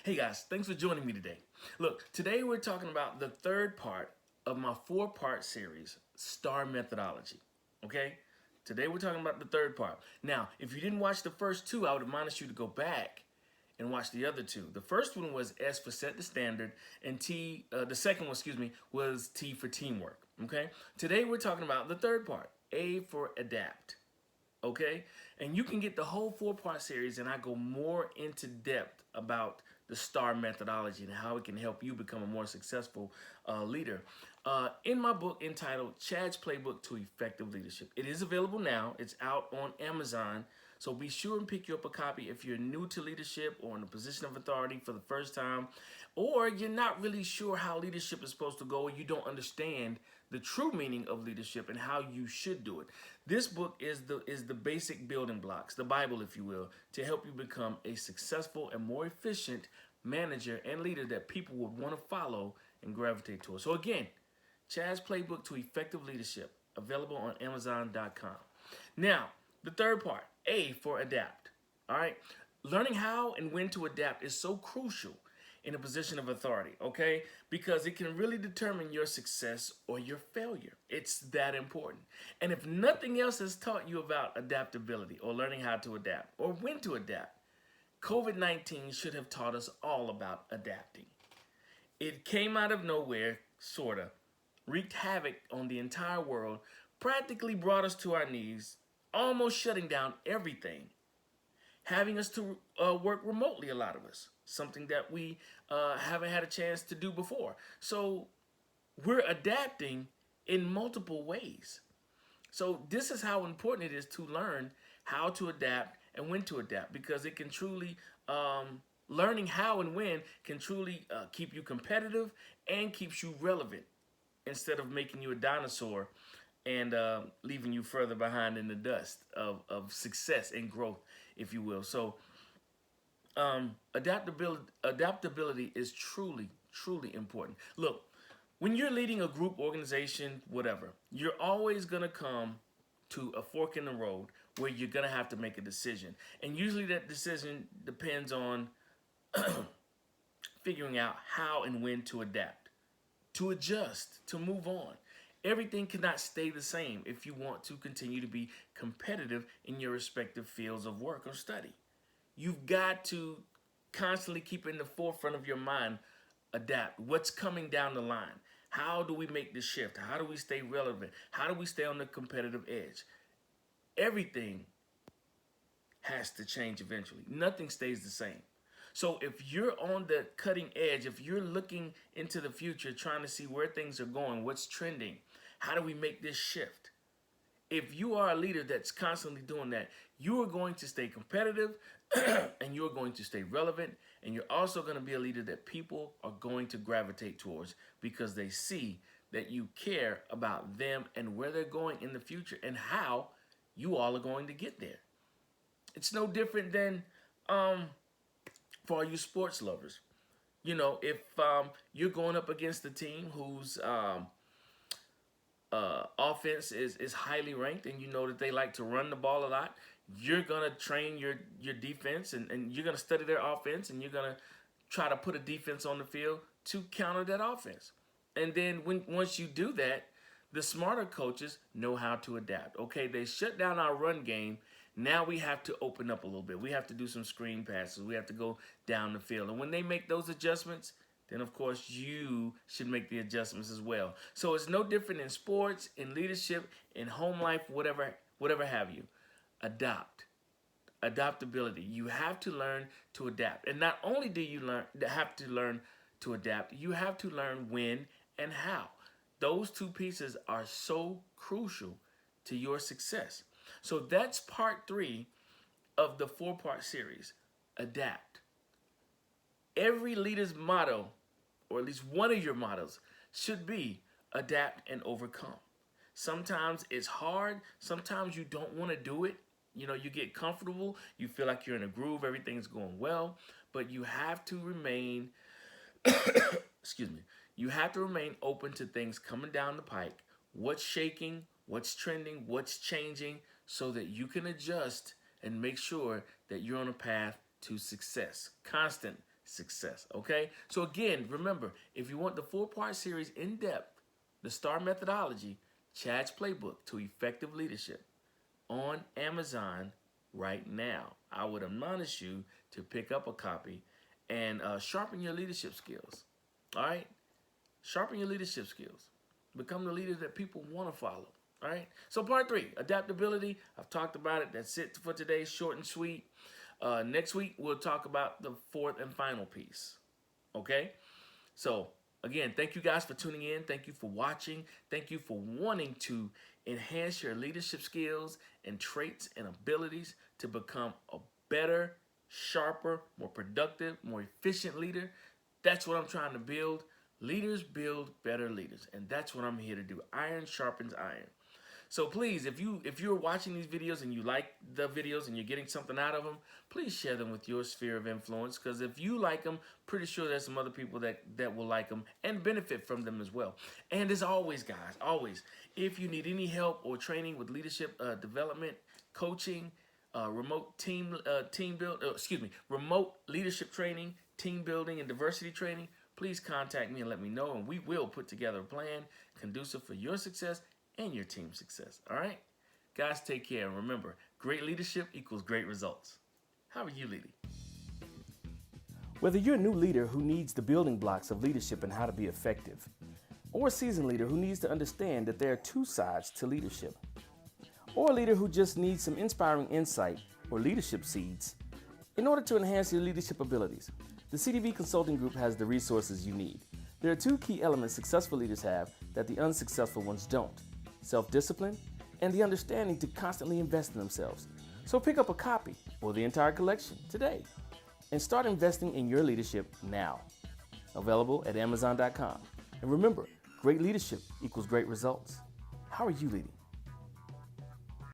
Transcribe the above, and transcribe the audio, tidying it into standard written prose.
Hey guys, thanks for joining me today. Look, today we're talking about the third part of my four-part series, S.T.A.R Methodology. Okay? Today we're talking about the third part. Now, if you didn't watch the first two, I would admonish you to go back and watch the other two. The first one was S for set the standard, and the second one, was T for teamwork. Okay? Today we're talking about the third part, A for adapt. Okay? And you can get the whole four-part series, and I go more into depth about the S.T.A.R methodology and how it can help you become a more successful leader. In my book entitled Chad's Playbook to Effective Leadership. It is available now. It's out on Amazon. So be sure and pick you up a copy if you're new to leadership or in a position of authority for the first time, or you're not really sure how leadership is supposed to go, or you don't understand the true meaning of leadership and how you should do it. This book is the basic building blocks, the Bible, if you will, to help you become a successful and more efficient manager and leader that people would want to follow and gravitate towards. So again, Chad's Playbook to Effective Leadership, available on Amazon.com. Now, the third part, A for adapt. All right, learning how and when to adapt is so crucial in a position of authority, okay? Because it can really determine your success or your failure. It's that important. And if nothing else has taught you about adaptability or learning how to adapt or when to adapt, COVID-19 should have taught us all about adapting. It came out of nowhere, sorta, wreaked havoc on the entire world, practically brought us to our knees, almost shutting down everything, having us to work remotely, a lot of us, something that we haven't had a chance to do before. So we're adapting in multiple ways. So this is how important it is to learn how to adapt and when to adapt, because it can truly, learning how and when can truly keep you competitive and keeps you relevant instead of making you a dinosaur and leaving you further behind in the dust of success and growth, if you will. So adaptability is truly, truly important. Look, when you're leading a group, organization, whatever, you're always going to come to a fork in the road where you're going to have to make a decision. And usually that decision depends on figuring out how and when to adapt, to adjust, to move on. Everything cannot stay the same if you want to continue to be competitive in your respective fields of work or study. You've got to constantly keep in the forefront of your mind, adapt. What's coming down the line? How do we make the shift? How do we stay relevant? How do we stay on the competitive edge? Everything has to change eventually. Nothing stays the same. So if you're on the cutting edge, if you're looking into the future, trying to see where things are going, what's trending, how do we make this shift? If you are a leader that's constantly doing that, you are going to stay competitive and you're going to stay relevant, and you're also going to be a leader that people are going to gravitate towards because they see that you care about them and where they're going in the future and how you all are going to get there. It's no different than for all you sports lovers. You know, if you're going up against a team whose offense is highly ranked and you know that they like to run the ball a lot, you're going to train your defense and you're going to study their offense and you're going to try to put a defense on the field to counter that offense. And then once you do that, the smarter coaches know how to adapt. Okay, they shut down our run game. Now we have to open up a little bit. We have to do some screen passes. We have to go down the field. And when they make those adjustments, then of course you should make the adjustments as well. So it's no different in sports, in leadership, in home life, whatever have you. Adopt. Adaptability. You have to learn to adapt. And not only do you have to learn to adapt, you have to learn when and how. Those two pieces are so crucial to your success. So that's part 3 of the 4-part series, Adapt. Every leader's motto, or at least one of your mottos, should be adapt and overcome. Sometimes it's hard. Sometimes you don't want to do it. You know, you get comfortable. You feel like you're in a groove. Everything's going well. But you have to remain, excuse me, you have to remain open to things coming down the pike. What's shaking, what's trending, what's changing, so that you can adjust and make sure that you're on a path to success. Constant success. Okay? So again, remember, if you want the 4-part series in depth, the S.T.A.R Methodology, Chad's Playbook to Effective Leadership, on Amazon right now, I would admonish you to pick up a copy and sharpen your leadership skills. All right? Sharpen your leadership skills. Become the leader that people want to follow. All right? So part 3, adaptability. I've talked about it. That's it for today. Short and sweet. Next week, we'll talk about the 4th and final piece. Okay? So, again, thank you guys for tuning in. Thank you for watching. Thank you for wanting to enhance your leadership skills and traits and abilities to become a better, sharper, more productive, more efficient leader. That's what I'm trying to build. Leaders build better leaders, and that's what I'm here to do. Iron sharpens iron. So please, if you're watching these videos and you like the videos and you're getting something out of them, please share them with your sphere of influence, because if you like them, pretty sure there's some other people that will like them and benefit from them as well. And as always, guys, always, if you need any help or training with leadership development, coaching, remote remote leadership training, team building, and diversity training, please contact me and let me know, and we will put together a plan conducive for your success and your team's success. All right? Guys, take care. And remember, great leadership equals great results. How are you leading? Whether you're a new leader who needs the building blocks of leadership and how to be effective, or a seasoned leader who needs to understand that there are 2 sides to leadership, or a leader who just needs some inspiring insight or leadership seeds in order to enhance your leadership abilities, the CDV Consulting Group has the resources you need. There are 2 key elements successful leaders have that the unsuccessful ones don't: self-discipline and the understanding to constantly invest in themselves. So pick up a copy or the entire collection today and start investing in your leadership now. Available at Amazon.com. And remember, great leadership equals great results. How are you leading?